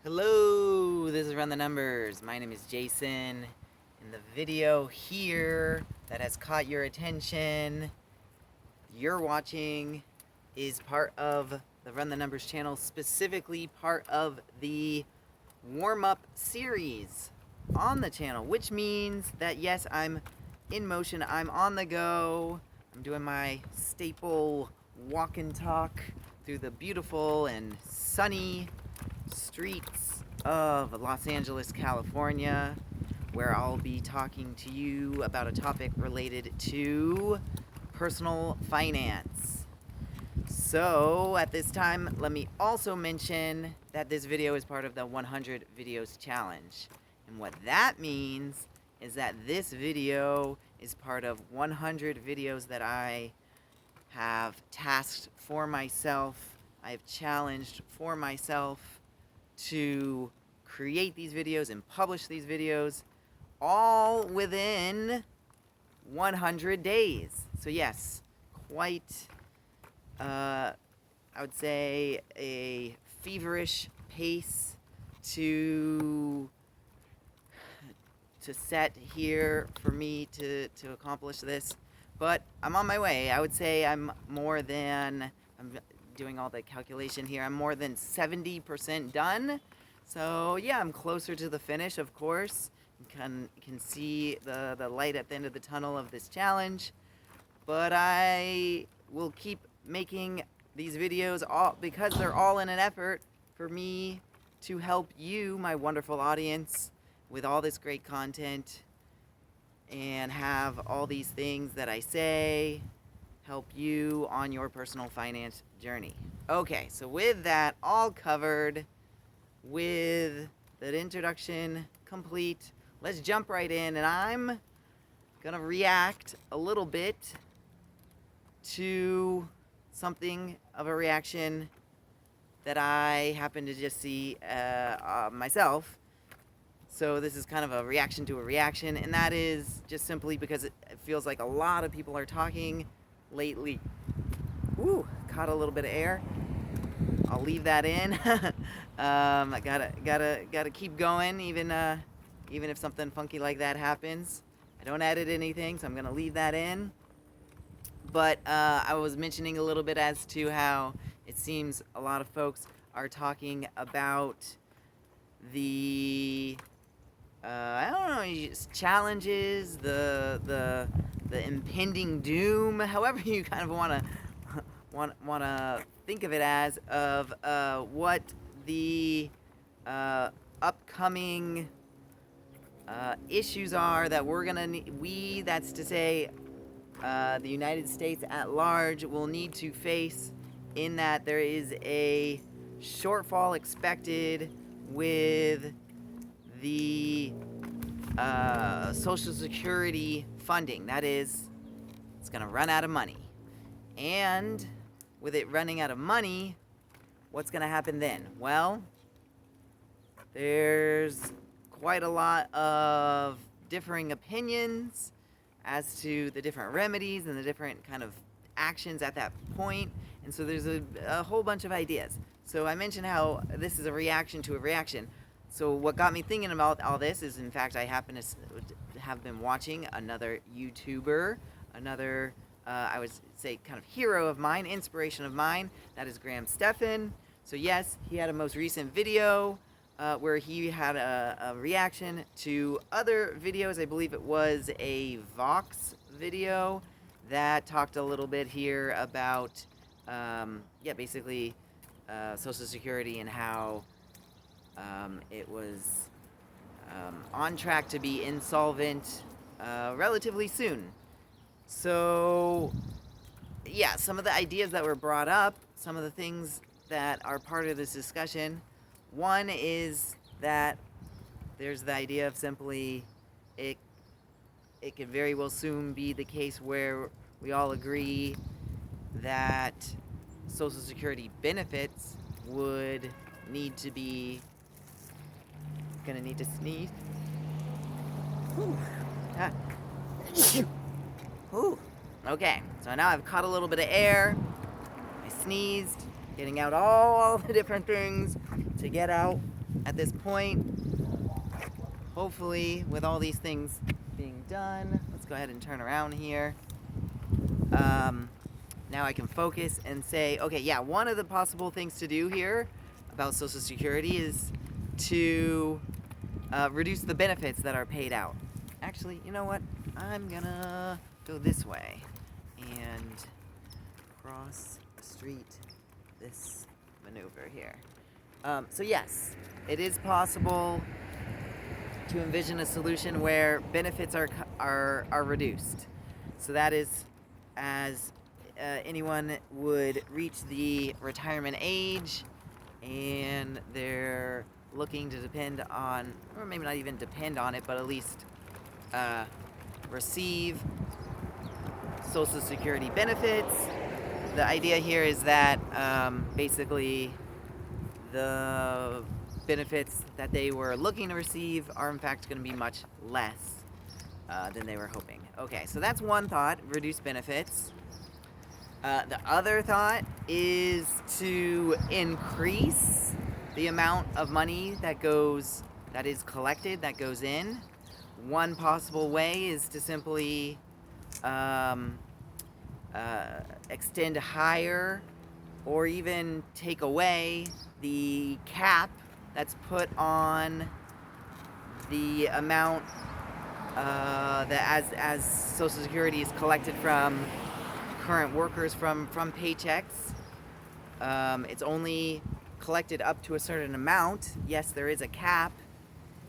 Hello, this is Run the Numbers. My name is Jason. In the video here that has caught your attention, you're watching is part of the Run the Numbers channel, specifically part of the warm-up series on the channel, which means that yes, I'm in motion, I'm on the go, I'm doing my staple walk and talk through the beautiful and sunny streets of Los Angeles, California, where I'll be talking to you about a topic related to personal finance. So at this time, let me also mention that this video is part of the 100 videos challenge. And what that means is that this video is part of 100 videos that I have tasked for myself, I've challenged for myself to create these videos and publish these videos all within 100 days. So yes, quite, I would say, a feverish pace to set here for me to accomplish this. But I'm on my way. I would say I'm doing all the calculation here, I'm more than 70% done. So yeah, I'm closer to the finish, of course. You can see the light at the end of the tunnel of this challenge. But I will keep making these videos because they're all in an effort for me to help you, my wonderful audience, with all this great content and have all these things that I say help you on your personal finance journey. Okay, so with that all covered, with that introduction complete, let's jump right in, and I'm gonna react a little bit to something of a reaction that I happen to just see myself. So this is kind of a reaction to a reaction, and that is just simply because it feels like a lot of people are talking lately. Ooh, caught a little bit of air. I'll leave that in. I gotta keep going, even if something funky like that happens. I don't edit anything, so I'm gonna leave that in. But I was mentioning a little bit as to how it seems a lot of folks are talking about the I don't know, challenges, the impending doom, however you kind of want to think of it as, of what the upcoming issues are that we're gonna need. That's to say, the United States at large will need to face, in that there is a shortfall expected with the Social Security funding. That is, it's going to run out of money. And with it running out of money, what's going to happen then? Well, there's quite a lot of differing opinions as to the different remedies and the different kind of actions at that point. And so there's a whole bunch of ideas. So I mentioned how this is a reaction to a reaction. So what got me thinking about all this is, in fact, I happen to have been watching another YouTuber, another, I would say, kind of hero of mine, inspiration of mine. That is Graham Stephan. So yes, he had a most recent video where he had a reaction to other videos. I believe it was a Vox video that talked a little bit here about, basically Social Security and how it was on track to be insolvent relatively soon. So yeah, some of the ideas that were brought up, some of the things that are part of this discussion, one is that there's the idea of simply it could very well soon be the case where we all agree that Social Security benefits would need to be, gonna need to sneeze. Whew. Ah. Whew. Okay, so now I've caught a little bit of air. I sneezed, getting out all the different things to get out at this point, hopefully with all these things being done, let's go ahead and turn around here. Now I can focus and say, okay, yeah, one of the possible things to do here about Social Security is to reduce the benefits that are paid out. Actually, you know what? I'm gonna go this way and cross the street this maneuver here. So yes, it is possible to envision a solution where benefits are reduced. So that is as anyone would reach the retirement age and they're looking to depend on, or maybe not even depend on it, but at least receive Social Security benefits. The idea here is that basically the benefits that they were looking to receive are in fact going to be much less than they were hoping. Okay, so that's one thought, reduce benefits. The other thought is to increase the amount of money that is collected, that goes in. One possible way is to simply extend higher or even take away the cap that's put on the amount that as Social Security is collected from current workers from paychecks. It's only collected up to a certain amount. Yes, there is a cap,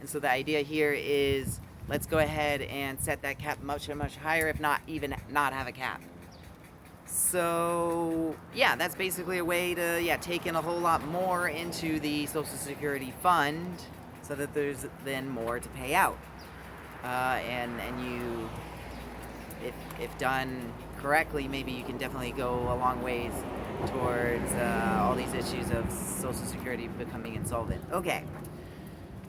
and so the idea here is let's go ahead and set that cap much higher, if not even not have a cap. So yeah, that's basically a way to take in a whole lot more into the Social Security fund so that there's then more to pay out. And you, if done correctly, maybe you can definitely go a long ways towards all these issues of Social Security becoming insolvent. Okay,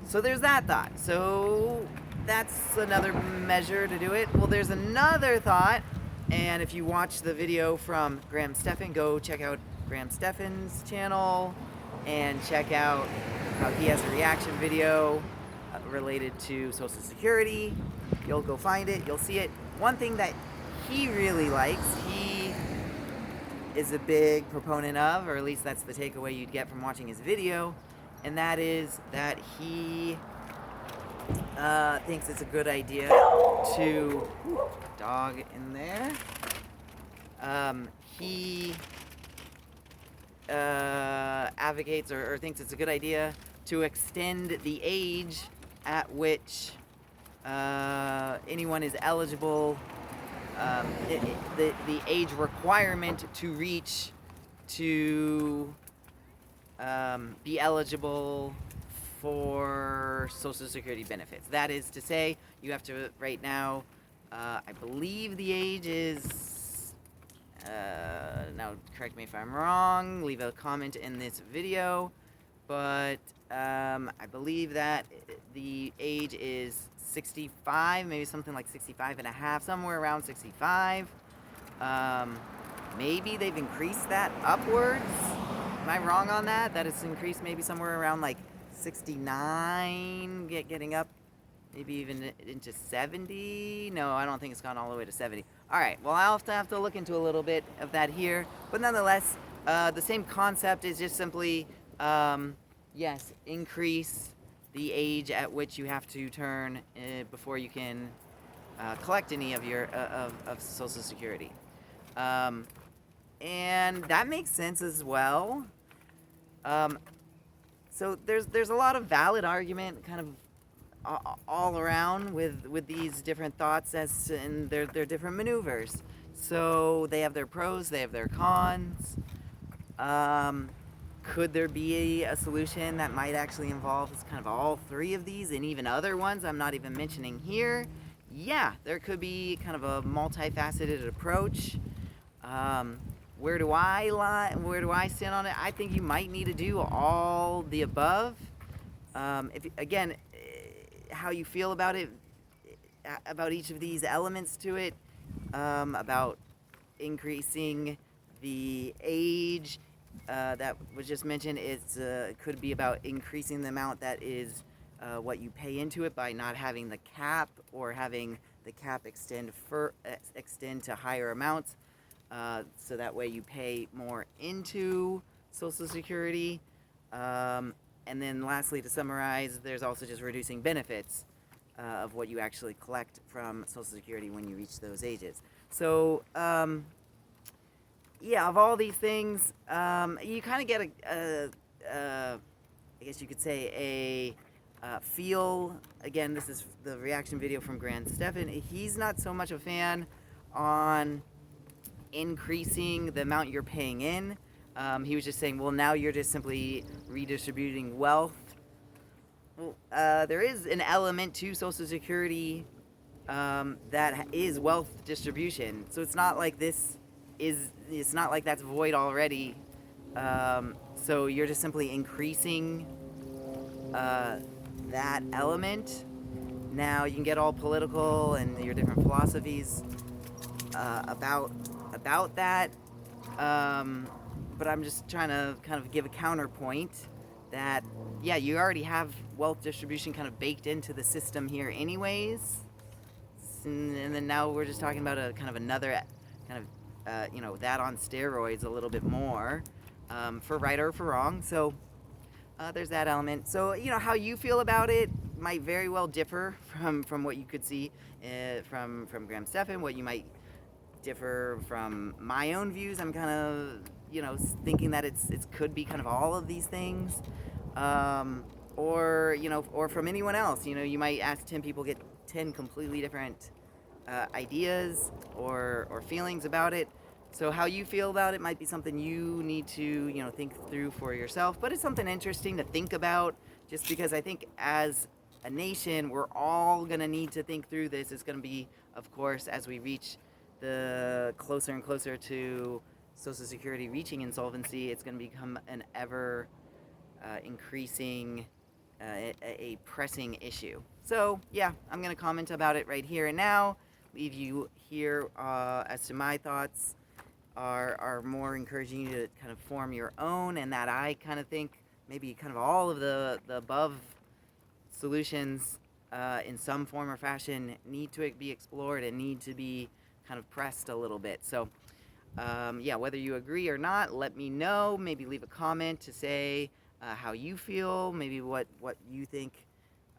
so there's that thought. So that's another measure to do it. Well, there's another thought, and if you watch the video from Graham Stephan, go check out Graham Stephan's channel and check out how he has a reaction video related to Social Security. You'll go find it, you'll see it. One thing that he really likes, he is a big proponent of, or at least that's the takeaway you'd get from watching his video, and that is that he thinks it's a good idea to dog in there. He advocates or thinks it's a good idea to extend the age at which anyone is eligible, the age requirement to reach to be eligible for Social Security benefits. That is to say, you have to, right now, I believe the age is, now correct me if I'm wrong, leave a comment in this video, but I believe that the age is 65, maybe something like 65 and a half, somewhere around 65. Maybe they've increased that upwards. Am I wrong on that? That it's increased maybe somewhere around like 69, getting up maybe even into 70. No, I don't think it's gone all the way to 70. All right, well, I'll have to look into a little bit of that here. But nonetheless, the same concept is just simply, yes, increase the age at which you have to turn before you can collect any of your of Social Security. And that makes sense as well. So there's a lot of valid argument kind of all around with these different thoughts and their different maneuvers. So they have their pros, they have their cons. Could there be a solution that might actually involve kind of all three of these and even other ones I'm not even mentioning here? Yeah, there could be kind of a multifaceted approach. Where do I lie? Where do I stand on it? I think you might need to do all the above. Again, how you feel about it, about each of these elements to it, about increasing the age that was just mentioned, could be about increasing the amount that is what you pay into it by not having the cap, or having the cap extend to higher amounts, so that way you pay more into Social Security. And then lastly, to summarize, there's also just reducing benefits of what you actually collect from Social Security when you reach those ages. So yeah, of all these things, you kind of get I guess you could say a feel. Again, this is the reaction video from Graham Stephan. He's not so much a fan on increasing the amount you're paying in. He was just saying, well, now you're just simply redistributing wealth. Well, there is an element to Social Security that is wealth distribution. So it's not like it's not like that's void already. So you're just simply increasing that element. Now you can get all political and your different philosophies about that. But I'm just trying to kind of give a counterpoint that, yeah, you already have wealth distribution kind of baked into the system here anyways. And then now we're just talking about a kind of another kind of, that on steroids a little bit more, for right or for wrong. So there's that element. So, how you feel about it might very well differ from what you could see from Graham Stephan, what you might differ from my own views. I'm kind of, thinking that it could be kind of all of these things, or from anyone else. You might ask 10 people, get 10 completely different ideas or feelings about it. So how you feel about it might be something you need to, think through for yourself. But it's something interesting to think about, just because I think as a nation, we're all going to need to think through this. It's going to be, of course, as we reach the closer and closer to Social Security reaching insolvency, it's going to become an ever increasing, a pressing issue. So yeah, I'm going to comment about it right here and now. Leave you here as to my thoughts are more encouraging you to kind of form your own, and that I kind of think maybe kind of all of the above solutions in some form or fashion need to be explored and need to be kind of pressed a little bit. So yeah, whether you agree or not, let me know. Maybe leave a comment to say how you feel, maybe what you think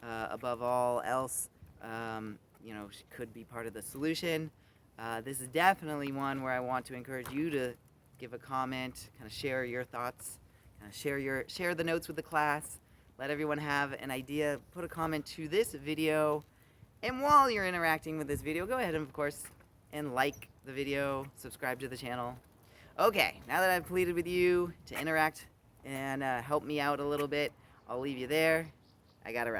above all else could be part of the solution. This is definitely one where I want to encourage you to give a comment, kind of share your thoughts, kind of share the notes with the class, let everyone have an idea, put a comment to this video, and while you're interacting with this video, go ahead and, of course, and like the video, subscribe to the channel. Okay, now that I've pleaded with you to interact and help me out a little bit, I'll leave you there. I gotta run.